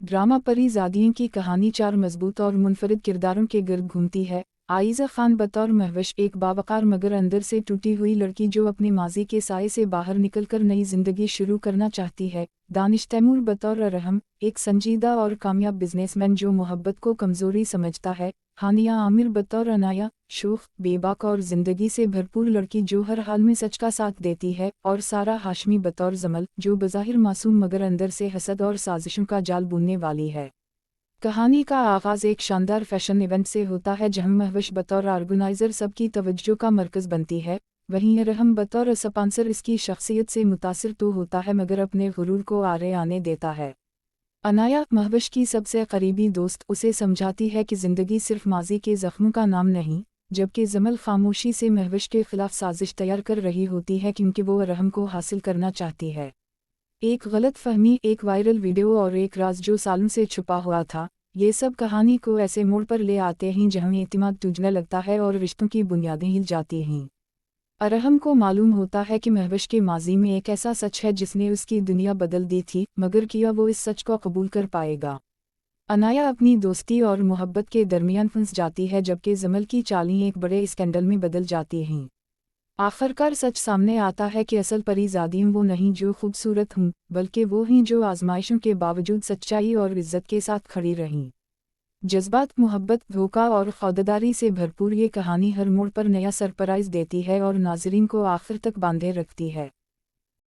Drama परी ज़ादियों की कहानी चार मजबूत और मुनफरिद किरदारों के गिर्द घूमती है। आइज़ा खान बतौर महवश एक बावकार मगर अंदर से टूटी हुई लड़की जो अपने माजी के साए से बाहर निकलकर नई जिंदगी शुरू करना चाहती है। दानिश तैमूर बतौर अरहम एक संजीदा और कामयाब बिजनेसमैन जो मोहब्बत को कमज़ोरी समझता है। हानिया आमिर बतौर अनाया शोख बेबाक और ज़िंदगी से भरपूर लड़की जो हर हाल में सच का साथ देती है। और सारा हाशमी बतौर जमल जो बज़ाहिर मासूम मगर अंदर से हसद और साजिशों का जाल बुनने वाली है। कहानी का आगाज़ एक शानदार फैशन इवेंट से होता है जहां महवश बतौर ऑर्गेनाइज़र सबकी तवज्जो का मरकज़ बनती है। वहीं अरहम बतौर स्पॉन्सर इसकी शख्सियत से मुतासिर तो होता है मगर अपने गुरूर को आरे आने देता है। अनाया महवश की सबसे करीबी दोस्त उसे समझाती है कि ज़िंदगी सिर्फ माजी के ज़ख्मों का नाम नहीं, जबकि जमल खामोशी से महवश के खिलाफ साजिश तैयार कर रही होती है क्योंकि वो अरहम को हासिल करना चाहती है। एक गलत फहमी, एक वायरल वीडियो और एक राज जो सालों से छुपा हुआ था, ये सब कहानी को ऐसे मोड़ पर ले आते हैं जहां एतमाद टूटने लगता है और रिश्तों की बुनियादें हिल जाती हैं। अरहम को मालूम होता है कि महवश के माजी में एक ऐसा सच है जिसने उसकी दुनिया बदल दी थी, मगर क्या वो इस सच को कबूल कर पाएगा। अनाया अपनी दोस्ती और मोहब्बत के दरमियान फंस जाती है जबकि जमल की चालें एक बड़े स्कैंडल में बदल जाती हैं। आखिरकार सच सामने आता है कि असल परी ज़ादियाँ वो नहीं जो खूबसूरत हों, बल्कि वो हैं जो आजमाइशों के बावजूद सच्चाई और इज्जत के साथ खड़ी रहीं। जज्बात, मोहब्बत, धोखा और खौददारी से भरपूर ये कहानी हर मोड़ पर नया सरप्राइज़ देती है और नाज़रीन को आखिर तक बांधे रखती है।